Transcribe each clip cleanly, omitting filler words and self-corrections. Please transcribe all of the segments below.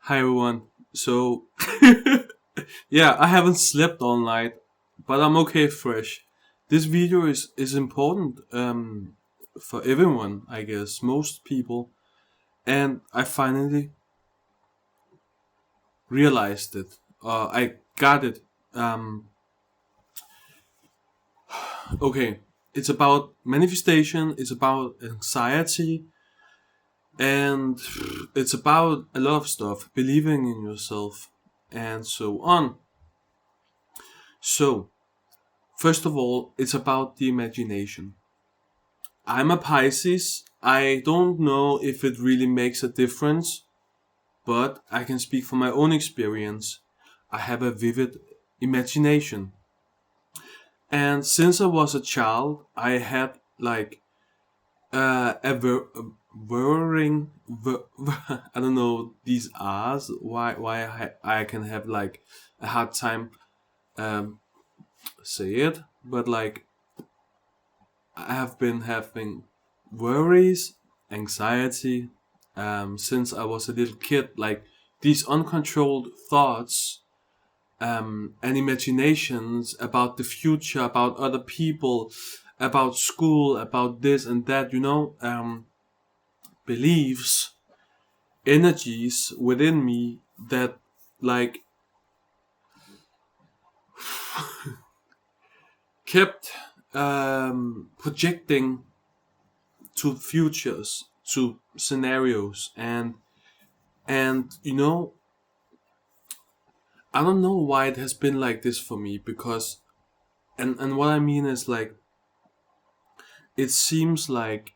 Hi everyone. So, yeah, I haven't slept all night, but I'm okay fresh. This video is important for everyone, I guess, most people, and I finally realized it. I got it. Um, okay, it's about manifestation. It's about anxiety, and it's about a lot of stuff. Believing in yourself, and so on. So, first of all, it's about the imagination. I'm a Pisces. I don't know if it really makes a difference, but I can speak from my own experience. I have a vivid imagination. And since I was a child, I had like a whirring, I don't know these R's, why I can have like a hard time um, say it, but like I have been having worries, anxiety, since I was a little kid. Like these uncontrolled thoughts and imaginations about the future, about other people, about school, about this and that. Beliefs, energies within me that like kept projecting to futures, to scenarios, and I don't know why it has been like this for me, because and what I mean is like it seems like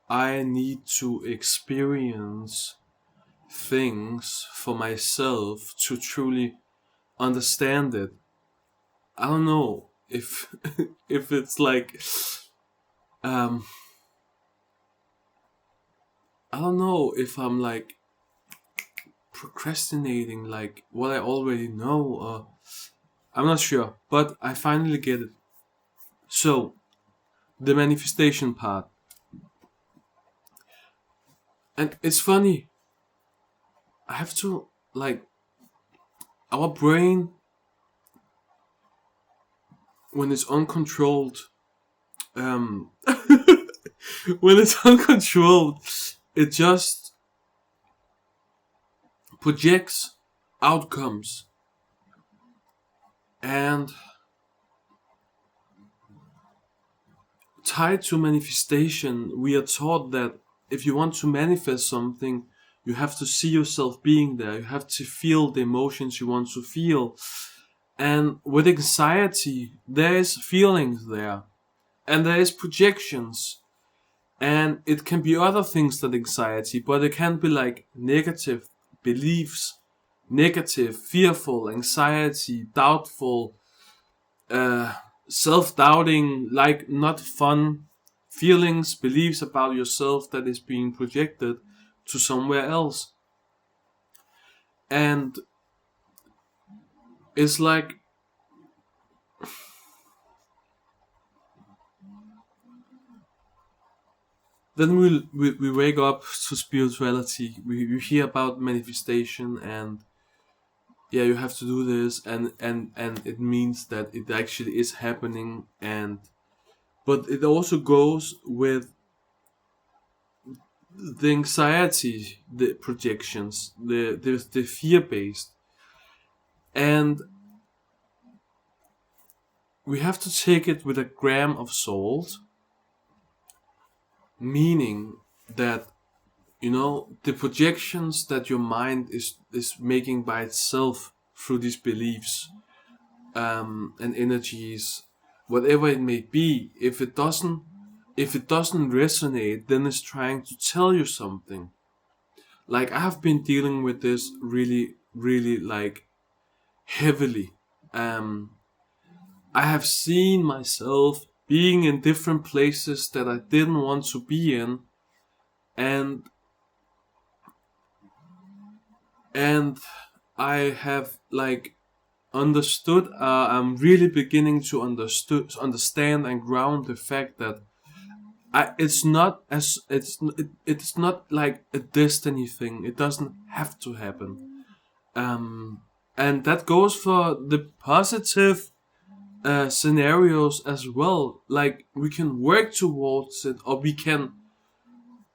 I need to experience things for myself to truly understand it. I don't know if if it's like um I don't know if I'm like procrastinating like what I already know, or I'm not sure, but I finally get it. So, the manifestation part. And it's funny, I have to like our brain, when it's uncontrolled, um when it's uncontrolled, it just projects outcomes. And tied to manifestation, we are taught that if you want to manifest something, you have to see yourself being there, you have to feel the emotions you want to feel. And with anxiety, there is feelings there, and there is projections, and it can be other things than anxiety, but it can be like negative beliefs, negative, fearful, anxiety, doubtful, uh, self-doubting, like not fun feelings, beliefs about yourself that is being projected to somewhere else. And it's like then we wake up to spirituality. We hear about manifestation, and yeah, you have to do this, and it means that it actually is happening. And but it also goes with the anxiety, the projections, the fear based. And we have to take it with a gram of salt, meaning that the projections that your mind is making by itself through these beliefs, and energies, whatever it may be, if it doesn't resonate, then it's trying to tell you something. Like I have been dealing with this really, really like heavily. um I have seen myself being in different places that I didn't want to be in, and and I have like understood. I'm really beginning to understand and ground the fact that it's not as it's not like a destiny thing. It doesn't have to happen. And that goes for the positive scenarios as well. Like we can work towards it, or we can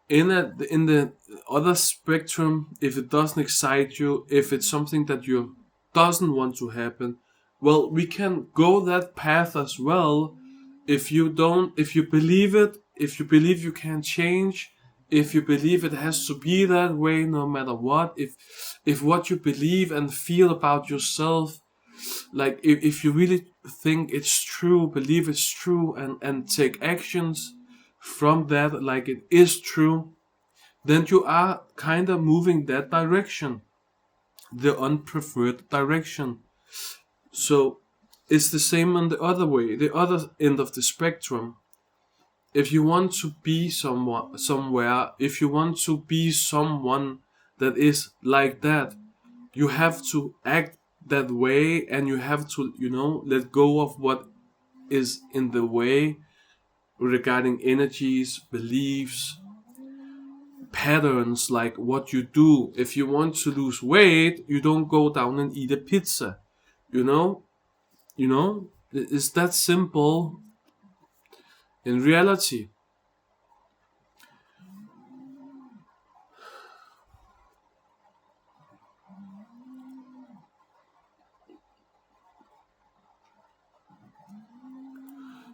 in the other spectrum. If it doesn't excite you, if it's something that you doesn't want to happen, well, we can go that path as well. If you believe it, if you believe you can change, if you believe it has to be that way no matter what, if what you believe and feel about yourself, like if you really think it's true, believe it's true, and take actions from that like it is true, then you are kind of moving that direction, the unpreferred direction. So it's the same on the other way, the other end of the spectrum. If you want to be someone somewhere, if you want to be someone that is like that, you have to act that way, and you have to, let go of what is in the way regarding energies, beliefs, patterns, like what you do. If you want to lose weight, you don't go down and eat a pizza. You know? It's that simple in reality.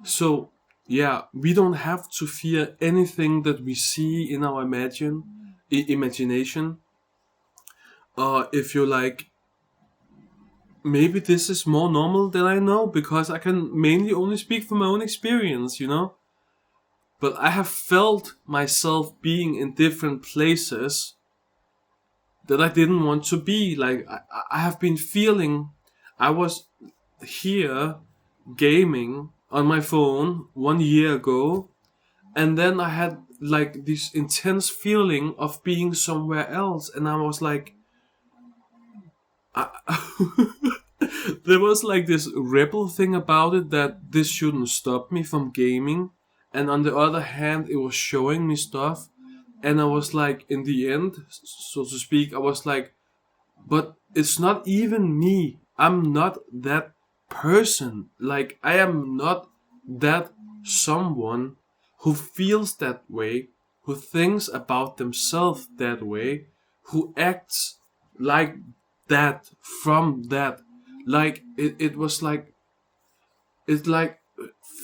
So, yeah, we don't have to fear anything that we see in our imagination. If you're like, maybe this is more normal than I know, because I can mainly only speak from my own experience. But I have felt myself being in different places that I didn't want to be. Like, I have been feeling I was here gaming on my phone 1 year ago, and then I had like this intense feeling of being somewhere else, and I was like, I, there was like this rebel thing about it, that this shouldn't stop me from gaming, and on the other hand, it was showing me stuff, and I was like, in the end, so to speak, I was like, but it's not even me. I'm not that person. Like, I am not that someone who feels that way, who thinks about themselves that way, who acts like that from that. Like, it was like, it's like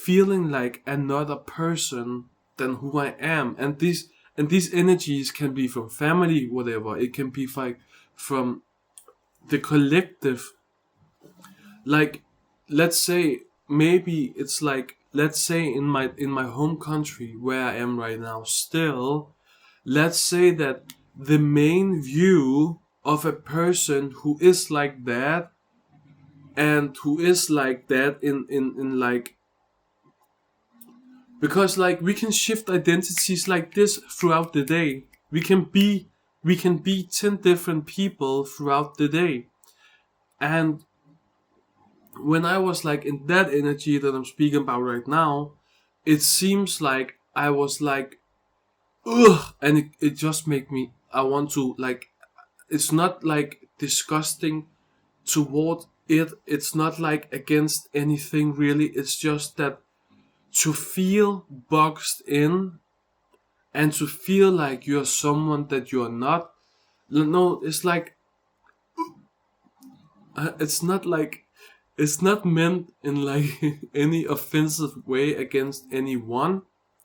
feeling like another person than who I am. And these energies can be from family, whatever. It can be like from the collective. Like, let's say, maybe it's like, let's say in my home country where I am right now still, let's say that the main view of a person who is like that, and who is like that in like, because like we can shift identities like this throughout the day. We can be 10 different people throughout the day. And when I was like in that energy that I'm speaking about right now, it seems like I was like, ugh, and it just make me, I want to like, it's not like disgusting toward it, it's not like against anything really, it's just that to feel boxed in, and to feel like you're someone that you're not. No, it's like, it's not like, it's not meant in like any offensive way against anyone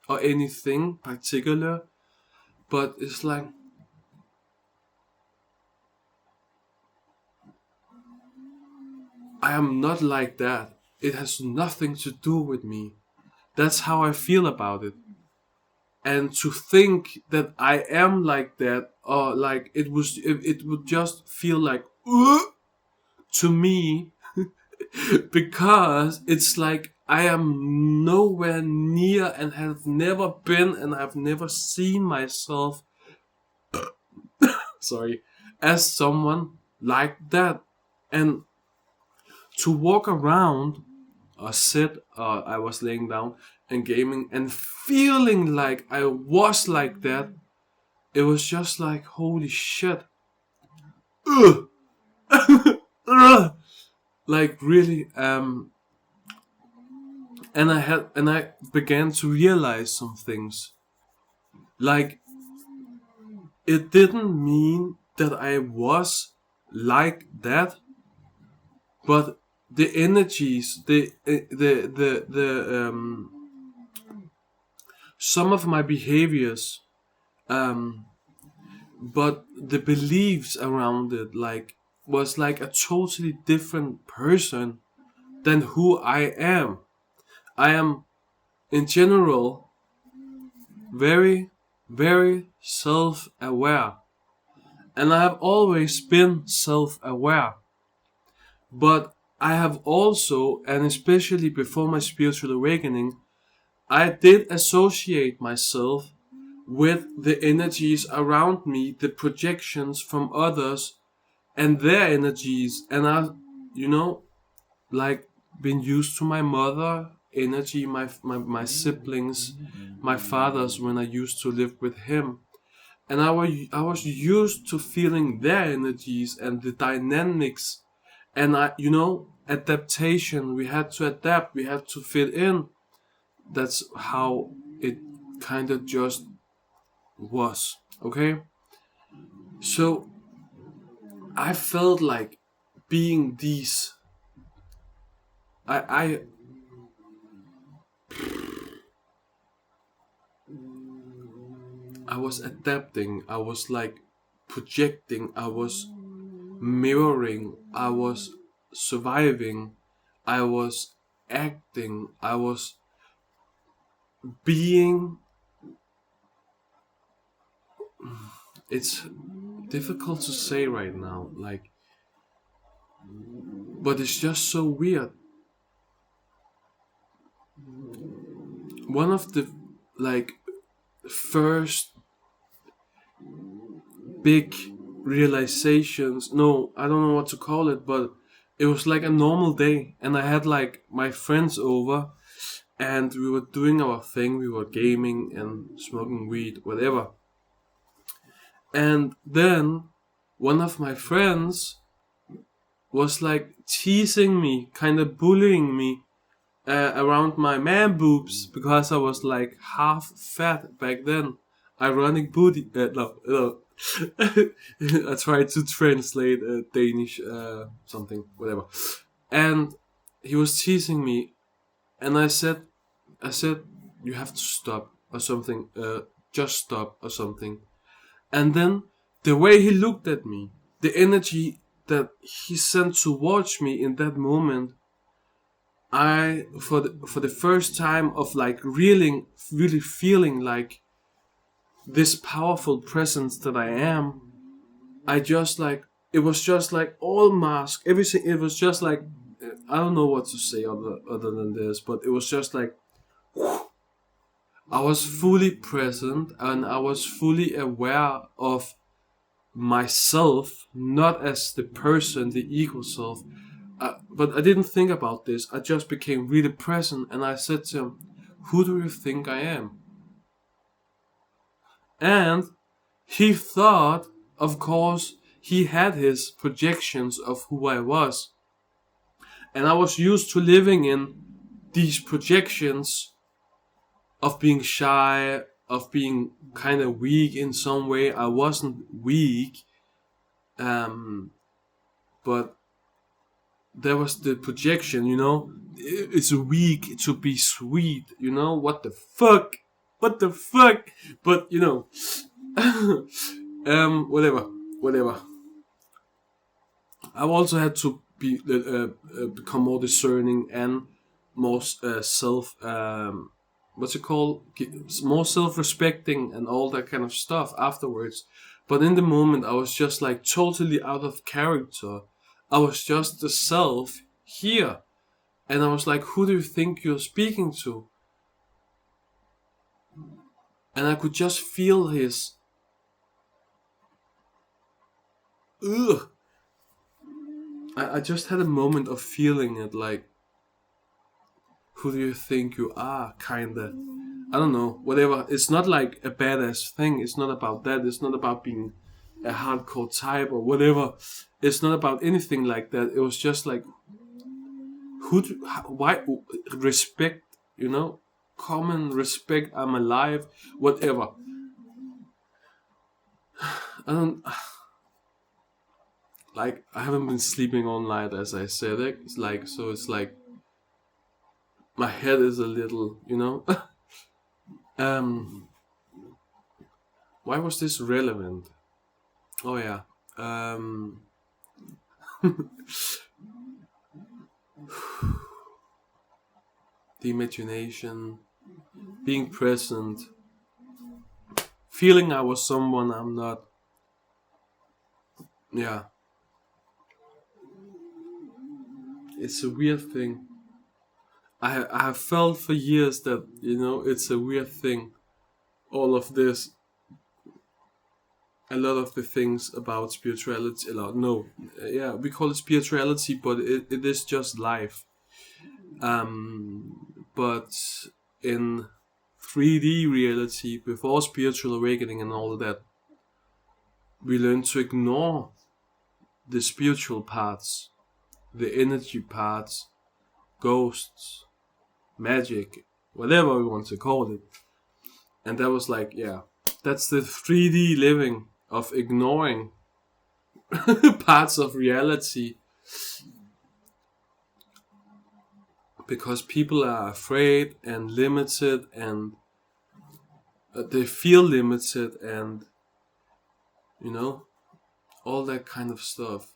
or anything particular, but it's like, I am not like that. It has nothing to do with me. That's how I feel about it. And to think that I am like that, or like it would just feel like, to me, because it's like I am nowhere near, and have never been, and I've never seen myself, sorry, as someone like that. And to walk around or sit, or I was laying down and gaming and feeling like I was like that. It was just like, holy shit. Ugh. Ugh. Like really, and I began to realize some things. Like, it didn't mean that I was like that, but the energies, the some of my behaviors, um, but the beliefs around it, like, was like a totally different person than who I am. I am, in general, very, very self-aware, and I have always been self-aware. But I have also, and especially before my spiritual awakening, I did associate myself with the energies around me, the projections from others and their energies, and I, you know, like, been used to my mother energy, my siblings, my father's when I used to live with him. And I was used to feeling their energies and the dynamics, and adaptation. We had to adapt. We had to fit in. That's how it kind of just was. Okay, so I felt like being these. I I was adapting. I was like projecting. I was mirroring. I was surviving. I was acting. I was being. It's difficult to say right now, like, but it's just so weird. One of the, like, first big realizations, no, I don't know what to call it, but it was like a normal day, and I had like my friends over, and we were doing our thing. We were gaming and smoking weed, whatever. And then one of my friends was like teasing me, kind of bullying me, around my man boobs, because I was like half fat back then. Ironic booty. No, no. I tried to translate Danish something, whatever. And he was teasing me, and I said, you have to stop or something. Just stop or something. And then the way he looked at me, the energy that he sent towards me in that moment, I, for the first time of like really feeling like this powerful presence that I am, I just like, it was just like all mask, everything. It was just like, I don't know what to say other than this, but it was just like, I was fully present and I was fully aware of myself, not as the person, the ego self. But I didn't think about this. I just became really present, and I said to him, "Who do you think I am?" And he thought, of course, he had his projections of who I was, and I was used to living in these projections of being shy, of being kind of weak in some way. I wasn't weak, um, but there was the projection, it's weak to be sweet, what the fuck, what the fuck. But whatever. I've also had to become more discerning and more self what's it called, more self-respecting and all that kind of stuff afterwards. But in the moment I was just like totally out of character. I was just the self here, and I was like, who do you think you're speaking to? And I could just feel his ugh. I just had a moment of feeling it, like, who do you think you are, kinda. I don't know, whatever. It's not like a badass thing. It's not about that. It's not about being a hardcore type or whatever. It's not about anything like that. It was just like, why respect, common respect. I'm alive, whatever. I don't like. I haven't been sleeping all night, as I said. It's like so. It's like my head is a little, Why was this relevant? Oh yeah. The imagination, being present, feeling I was someone I'm not. Yeah. It's a weird thing. I have felt for years that, it's a weird thing. All of this, a lot of the things about spirituality, we call it spirituality, but it is just life. But in 3D reality, before spiritual awakening and all of that, we learn to ignore the spiritual parts, the energy parts, ghosts, magic, whatever we want to call it. And that was like, yeah, that's the 3D living of ignoring parts of reality. Because people are afraid and limited, and they feel limited, and all that kind of stuff.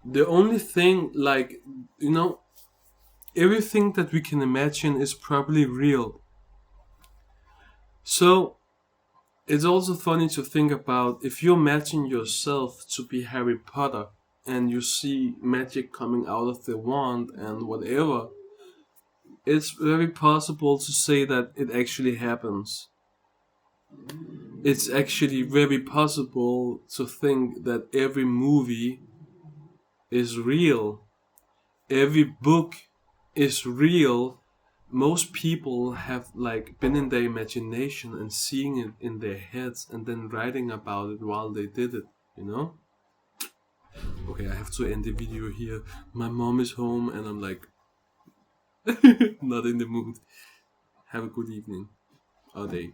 The only thing, everything that we can imagine is probably real. So it's also funny to think about, if you imagine yourself to be Harry Potter and you see magic coming out of the wand and whatever, it's very possible to say that it actually happens. It's actually very possible to think that every movie is real. Every book is real. Most people have been in their imagination and seeing it in their heads and then writing about it while they did it, Okay, I have to end the video here. My mom is home and I'm not in the mood. Have a good evening or day.